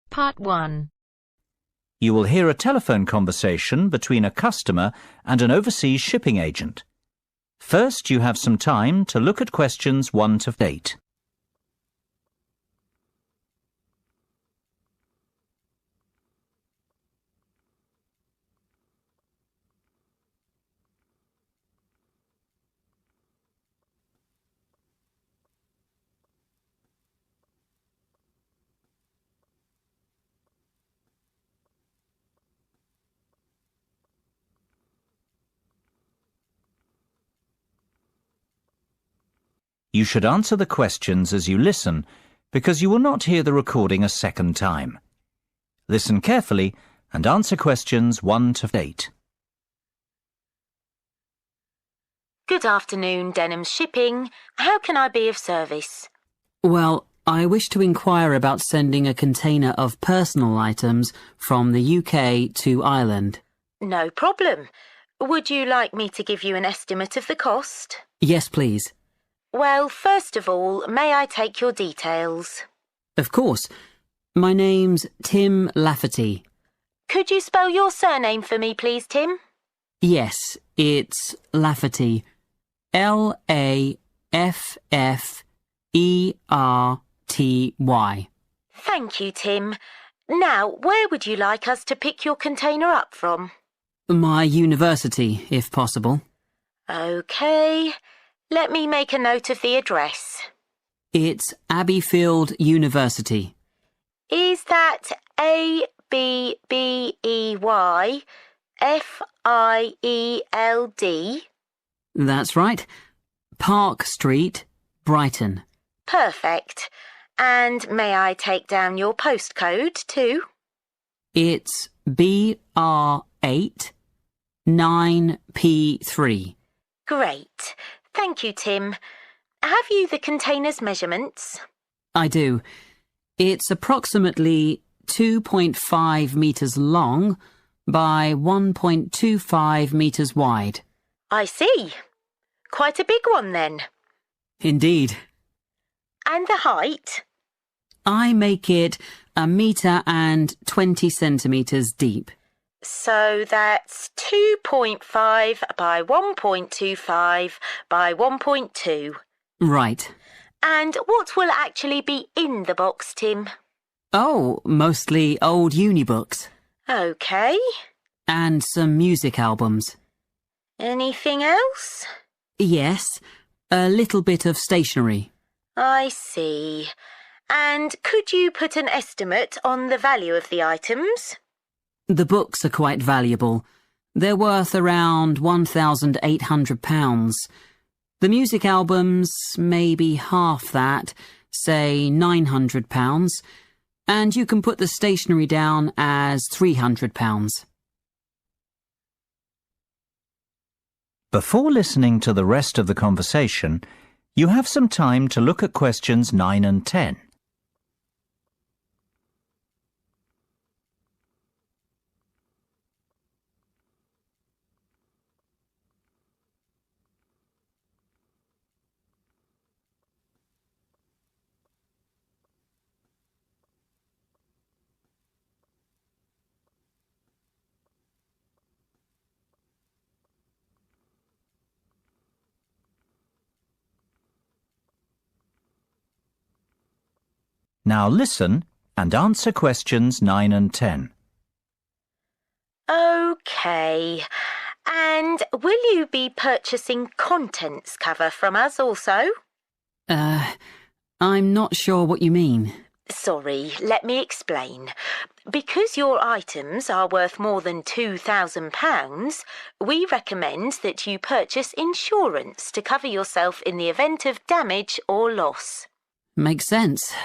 Part 1. You will hear a telephone conversation between a customer and an overseas shipping agent. First, you have some time to look at questions 1 to 8. You should answer the questions as you listen, because you will not hear the recording a second time. Listen carefully and answer questions 1 to 8. Good afternoon, Denham's Shipping. How can I be of service? Well, I wish to inquire about sending a container of personal items from the UK to Ireland. No problem. Would you like me to give you an estimate of the cost? Yes, please. Well, first of all, may I take your details? Of course. My name's Tim Lafferty. Could you spell your surname for me, please, Tim? Yes, it's Lafferty. L-A-F-F-E-R-T-Y. Thank you, Tim. Now, where would you like us to pick your container up from? My university, if possible. OK. Let me make a note of the address. It's Abbeyfield University. Is that A-B-B-E-Y-F-I-E-L-D? That's right. Park Street, Brighton. Perfect. And may I take down your postcode too? It's BR8 9P3. Great. Thank you, Tim. Have you the container's measurements? I do. It's approximately 2.5 metres long by 1.25 metres wide. I see. Quite a big one then. Indeed. And the height? I make it 1 metre and 20 centimetres deep. So that's 2.5 by 1.25 by 1.2. Right. And what will actually be in the box, Tim? Oh, mostly old uni books. OK. And some music albums. Anything else? Yes, a little bit of stationery. I see. And could you put an estimate on the value of the items? The books are quite valuable. They're worth around £1,800. The music albums, maybe half that, say £900. And you can put the stationery down as £300. Before listening to the rest of the conversation, you have some time to look at questions 9 and 10. Now listen and answer questions 9 and 10. OK. And will you be purchasing contents cover from us also? I'm not sure what you mean. Sorry, let me explain. Because your items are worth more than £2,000, we recommend that you purchase insurance to cover yourself in the event of damage or loss. Makes sense.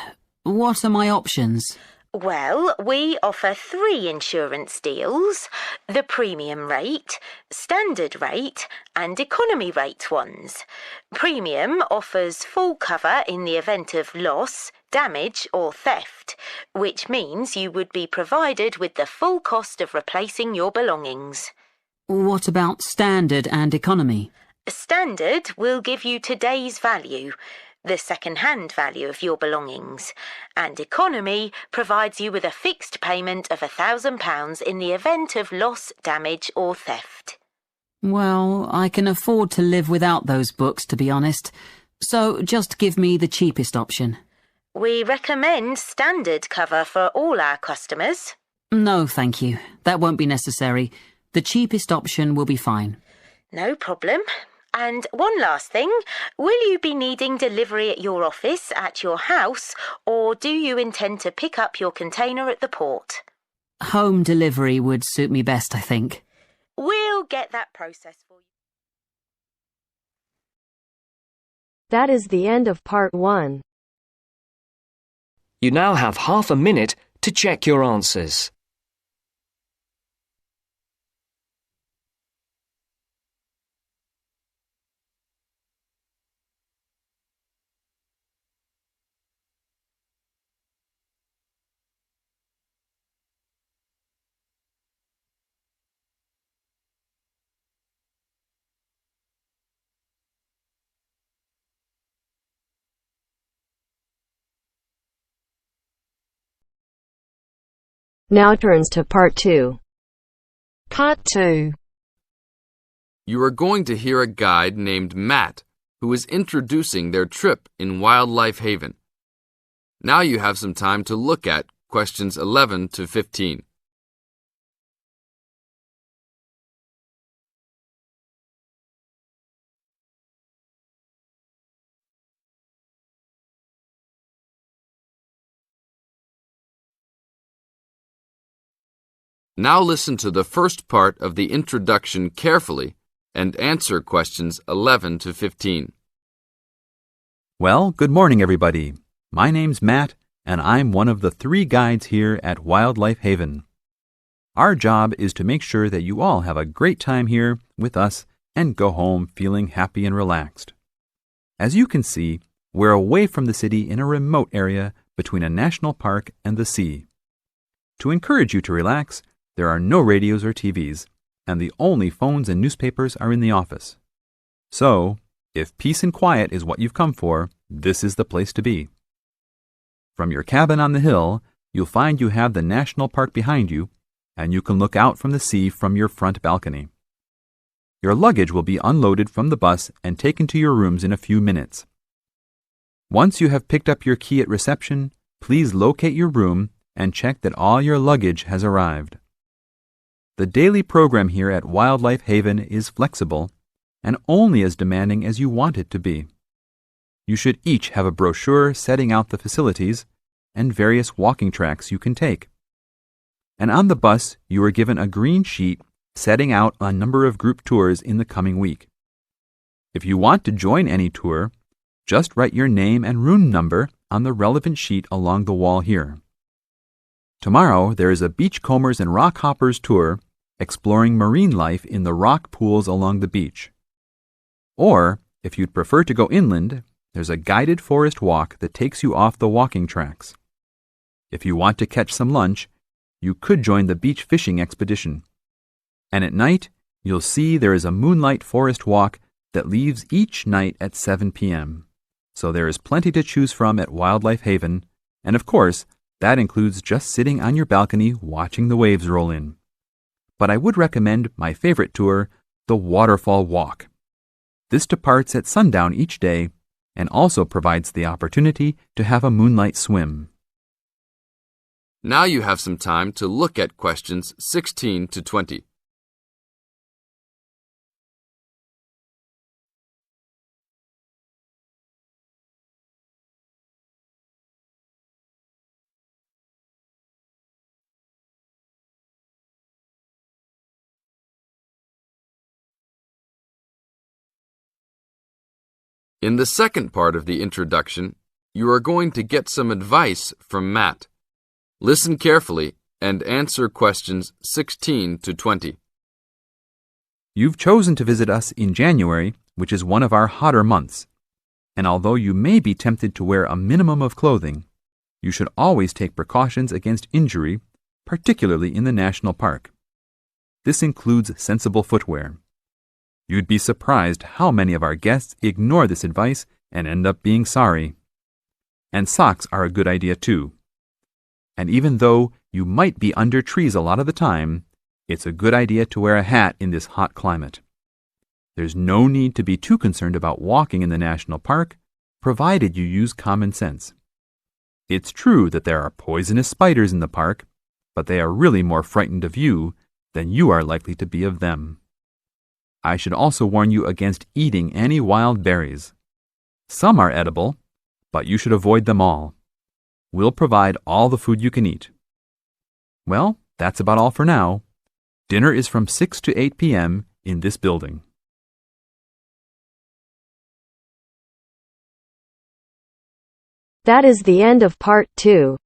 What are my options? Well, we offer 3 insurance deals: the premium rate, standard rate and economy rate ones. Premium offers full cover in the event of loss, damage or theft, which means you would be provided with the full cost of replacing your belongings. What about standard and economy? Standard will give you today's value. the second-hand value of your belongings, and economy provides you with a fixed payment of £1,000 in the event of loss, damage or theft. Well, I can afford to live without those books, to be honest, so just give me the cheapest option. We recommend standard cover for all our customers. No, thank you. That won't be necessary. The cheapest option will be fine. No problem. And one last thing, will you be needing delivery at your office, at your house, or do you intend to pick up your container at the port? Home delivery would suit me best, I think. We'll get that process for you. That is the end of part 1. You now have half a minute to check your answers. Now turns to part 2. Part 2. You are going to hear a guide named Matt who is introducing their trip in Wildlife Haven. Now you have some time to look at questions 11 to 15. Now listen to the first part of the introduction carefully and answer questions 11 to 15. Well, good morning, everybody. My name's Matt, and I'm one of the 3 guides here at Wildlife Haven. Our job is to make sure that you all have a great time here with us and go home feeling happy and relaxed. As you can see, we're away from the city in a remote area between a national park and the sea. To encourage you to relax, there are no radios or TVs, and the only phones and newspapers are in the office. So, if peace and quiet is what you've come for, this is the place to be. From your cabin on the hill, you'll find you have the national park behind you, and you can look out from the sea from your front balcony. Your luggage will be unloaded from the bus and taken to your rooms in a few minutes. Once you have picked up your key at reception, please locate your room and check that all your luggage has arrived. The daily program here at Wildlife Haven is flexible and only as demanding as you want it to be. You should each have a brochure setting out the facilities and various walking tracks you can take. And on the bus, you are given a green sheet setting out a number of group tours in the coming week. If you want to join any tour, just write your name and room number on the relevant sheet along the wall here. Tomorrow, there is a beachcombers and rock hoppers tour exploring marine life in the rock pools along the beach. Or, if you'd prefer to go inland, there's a guided forest walk that takes you off the walking tracks. If you want to catch some lunch, you could join the beach fishing expedition. And at night, you'll see there is a moonlight forest walk that leaves each night at 7 p.m. So there is plenty to choose from at Wildlife Haven, and of course, that includes just sitting on your balcony watching the waves roll in. But I would recommend my favorite tour, the Waterfall Walk. This departs at sundown each day and also provides the opportunity to have a moonlight swim. Now you have some time to look at questions 16 to 20. In the second part of the introduction, you are going to get some advice from Matt. Listen carefully and answer questions 16 to 20. You've chosen to visit us in January, which is one of our hotter months. And although you may be tempted to wear a minimum of clothing, you should always take precautions against injury, particularly in the national park. This includes sensible footwear. You'd be surprised how many of our guests ignore this advice and end up being sorry. And socks are a good idea too. And even though you might be under trees a lot of the time, it's a good idea to wear a hat in this hot climate. There's no need to be too concerned about walking in the national park, provided you use common sense. It's true that there are poisonous spiders in the park, but they are really more frightened of you than you are likely to be of them. I should also warn you against eating any wild berries. Some are edible, but you should avoid them all. We'll provide all the food you can eat. Well, that's about all for now. Dinner is from 6 to 8 p.m. in this building. That is the end of part 2.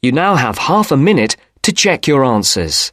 You now have half a minute to check your answers.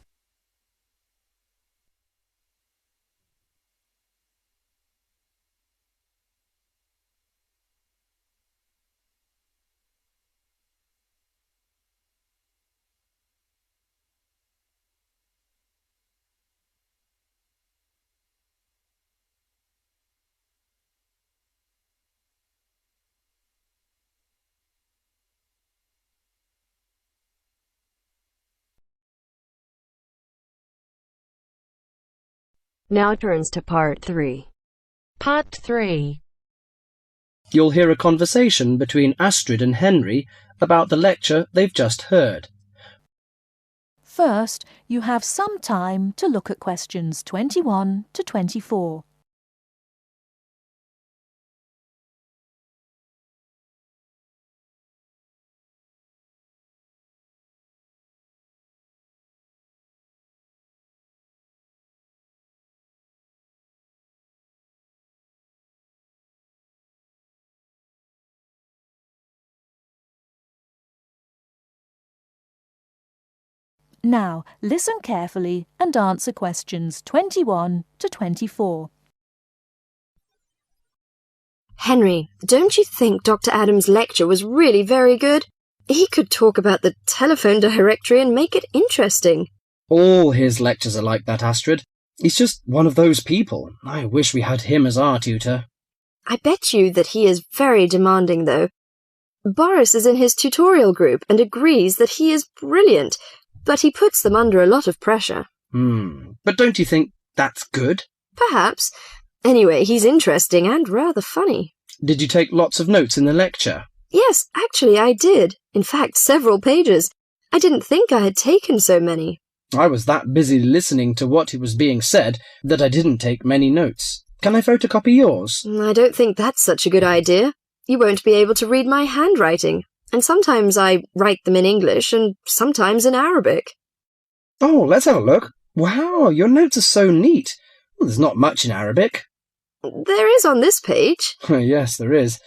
Now turns to part 3. Part 3. You'll hear a conversation between Astrid and Henry about the lecture they've just heard. First, you have some time to look at questions 21 to 24. Now, listen carefully and answer questions 21 to 24. Henry, don't you think Dr. Adams' lecture was really very good? He could talk about the telephone directory and make it interesting. All his lectures are like that, Astrid. He's just one of those people. I wish we had him as our tutor. I bet you that he is very demanding, though. Boris is in his tutorial group and agrees that he is brilliant, but he puts them under a lot of pressure. But don't you think that's good? Perhaps. Anyway, he's interesting and rather funny. Did you take lots of notes in the lecture? Yes, actually I did. In fact, several pages. I didn't think I had taken so many. I was that busy listening to what was being said that I didn't take many notes. Can I photocopy yours? I don't think that's such a good idea. You won't be able to read my handwriting. And sometimes I write them in English and sometimes in Arabic. Oh, let's have a look. Wow, your notes are so neat. Well, there's not much in Arabic. There is on this page. Yes, there is.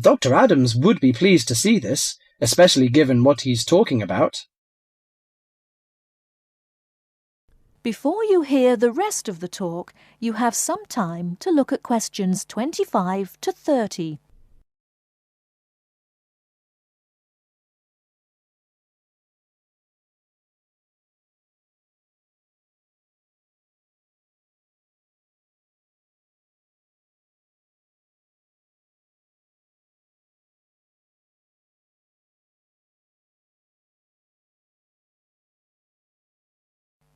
Dr. Adams would be pleased to see this, especially given what he's talking about. Before you hear the rest of the talk, you have some time to look at questions 25 to 30.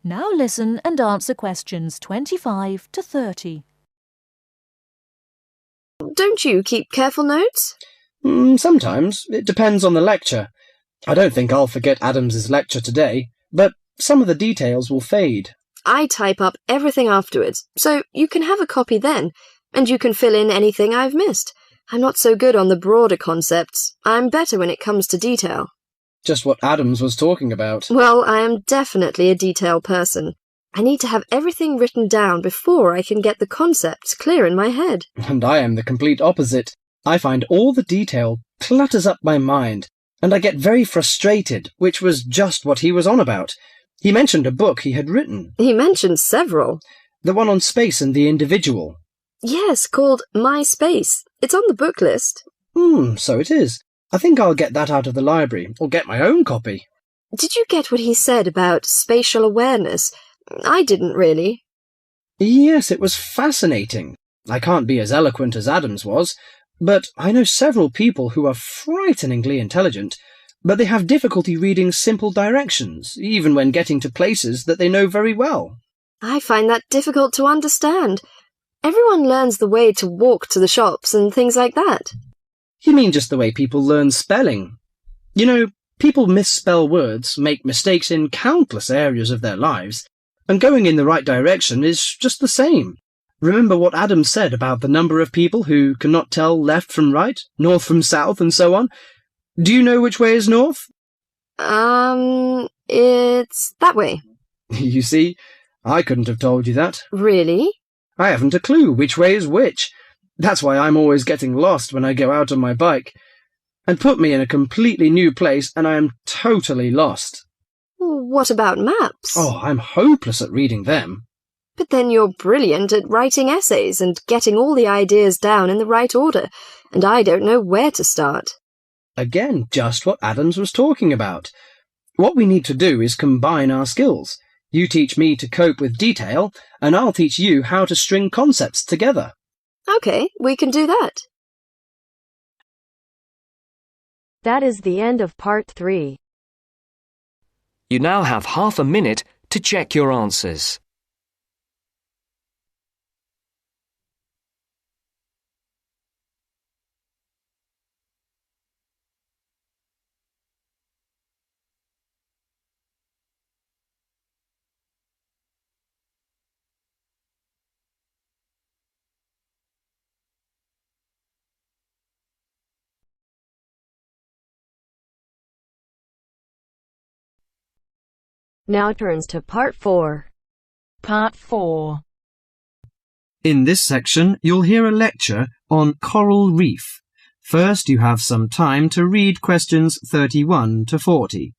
Now listen and answer questions 25 to 30. Don't you keep careful notes? Sometimes. It depends on the lecture. I don't think I'll forget Adams's lecture today, but some of the details will fade. I type up everything afterwards, so you can have a copy then, and you can fill in anything I've missed. I'm not so good on the broader concepts. I'm better when it comes to detail. Just what Adams was talking about. Well, I am definitely a detail person. I need to have everything written down before I can get the concepts clear in my head. And I am the complete opposite. I find all the detail clutters up my mind, and I get very frustrated, which was just what he was on about. He mentioned a book he had written. He mentioned several. The one on space and the individual. Yes, called My Space. It's on the book list. So it is. I think I'll get that out of the library, or get my own copy. Did you get what he said about spatial awareness? I didn't really. Yes, it was fascinating. I can't be as eloquent as Adams was, but I know several people who are frighteningly intelligent, but they have difficulty reading simple directions, even when getting to places that they know very well. I find that difficult to understand. Everyone learns the way to walk to the shops and things like that. You mean just the way people learn spelling? You know, people misspell words, make mistakes in countless areas of their lives, and going in the right direction is just the same. Remember what Adam said about the number of people who cannot tell left from right, north from south, and so on? Do you know which way is north? It's that way. You see, I couldn't have told you that. Really? I haven't a clue which way is which. That's why I'm always getting lost when I go out on my bike. And put me in a completely new place and I am totally lost. What about maps? Oh, I'm hopeless at reading them. But then you're brilliant at writing essays and getting all the ideas down in the right order, and I don't know where to start. Again, just what Adams was talking about. What we need to do is combine our skills. You teach me to cope with detail, and I'll teach you how to string concepts together. Okay, we can do that. That is the end of part 3. You now have half a minute to check your answers. Now turns to part 4. Part 4. In this section, you'll hear a lecture on coral reef. First, you have some time to read questions 31 to 40.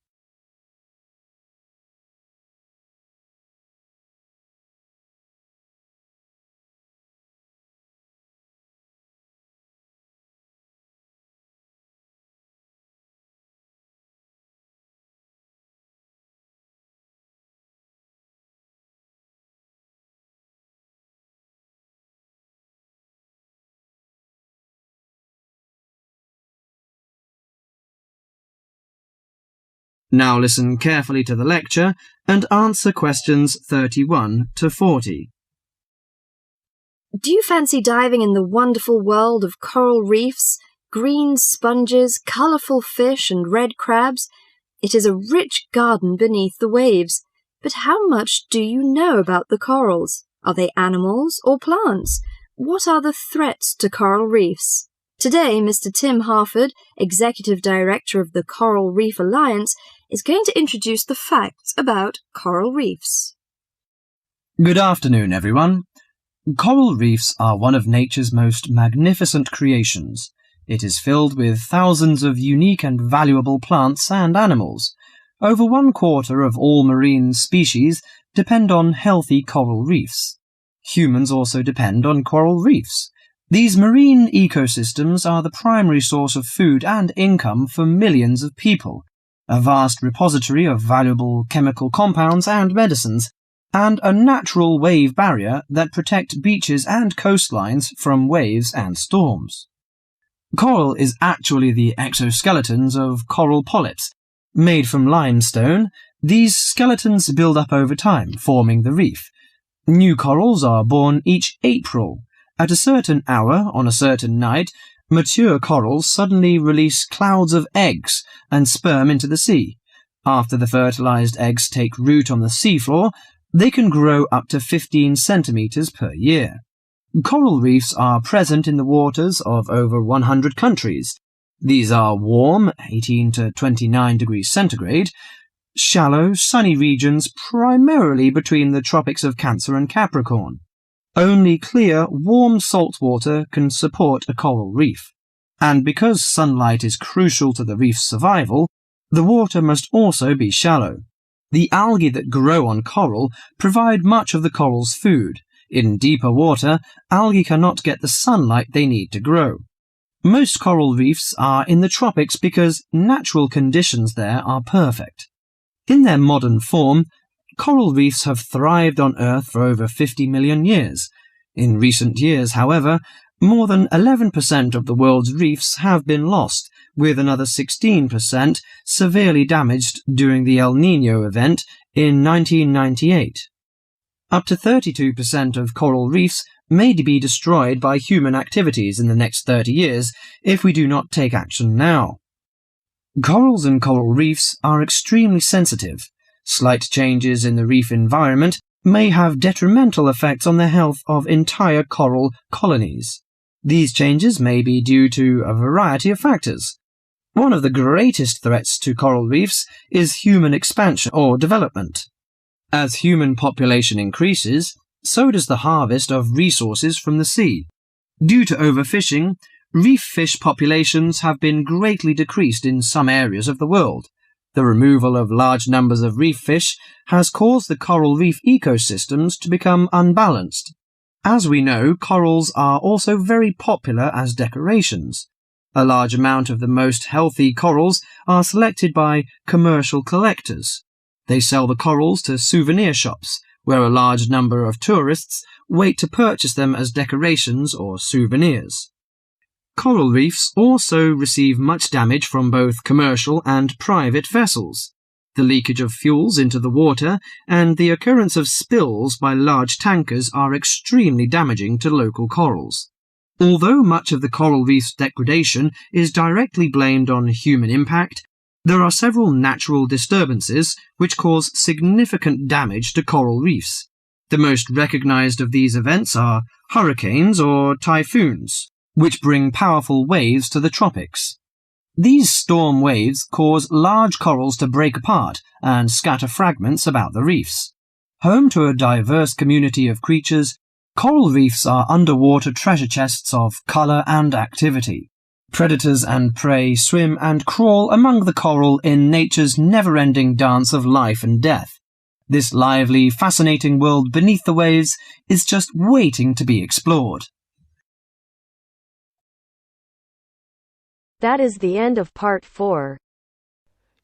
Now listen carefully to the lecture and answer questions 31 to 40. Do you fancy diving in the wonderful world of coral reefs, green sponges, colourful fish and red crabs? It is a rich garden beneath the waves. But how much do you know about the corals? Are they animals or plants? What are the threats to coral reefs? Today, Mr. Tim Harford, Executive Director of the Coral Reef Alliance, is going to introduce the facts about coral reefs. Good afternoon, everyone. Coral reefs are one of nature's most magnificent creations. It is filled with thousands of unique and valuable plants and animals. Over 1/4 of all marine species depend on healthy coral reefs. Humans also depend on coral reefs. These marine ecosystems are the primary source of food and income for millions of people, a vast repository of valuable chemical compounds and medicines, and a natural wave barrier that protect beaches and coastlines from waves and storms. Coral is actually the exoskeletons of coral polyps. Made from limestone, these skeletons build up over time, forming the reef. New corals are born each April. At a certain hour, on a certain night, mature corals suddenly release clouds of eggs and sperm into the sea. After the fertilized eggs take root on the seafloor, they can grow up to 15 centimeters per year. Coral reefs are present in the waters of over 100 countries. These are warm, 18 to 29 degrees centigrade, shallow, sunny regions primarily between the tropics of Cancer and Capricorn. Only clear, warm salt water can support a coral reef. And because sunlight is crucial to the reef's survival, the water must also be shallow. The algae that grow on coral provide much of the coral's food. In deeper water, algae cannot get the sunlight they need to grow. Most coral reefs are in the tropics because natural conditions there are perfect. In their modern form, coral reefs have thrived on Earth for over 50 million years. In recent years, however, more than 11% of the world's reefs have been lost, with another 16% severely damaged during the El Niño event in 1998. Up to 32% of coral reefs may be destroyed by human activities in the next 30 years if we do not take action now. Corals and coral reefs are extremely sensitive. Slight changes in the reef environment may have detrimental effects on the health of entire coral colonies. These changes may be due to a variety of factors. One of the greatest threats to coral reefs is human expansion or development. As human population increases, so does the harvest of resources from the sea. Due to overfishing, reef fish populations have been greatly decreased in some areas of the world. The removal of large numbers of reef fish has caused the coral reef ecosystems to become unbalanced. As we know, corals are also very popular as decorations. A large amount of the most healthy corals are selected by commercial collectors. They sell the corals to souvenir shops, where a large number of tourists wait to purchase them as decorations or souvenirs. Coral reefs also receive much damage from both commercial and private vessels. The leakage of fuels into the water and the occurrence of spills by large tankers are extremely damaging to local corals. Although much of the coral reef's degradation is directly blamed on human impact, there are several natural disturbances which cause significant damage to coral reefs. The most recognized of these events are hurricanes or typhoons, which bring powerful waves to the tropics. These storm waves cause large corals to break apart and scatter fragments about the reefs. Home to a diverse community of creatures, coral reefs are underwater treasure chests of colour and activity. Predators and prey swim and crawl among the coral in nature's never-ending dance of life and death. This lively, fascinating world beneath the waves is just waiting to be explored. That is the end of part 4.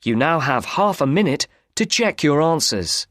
You now have half a minute to check your answers.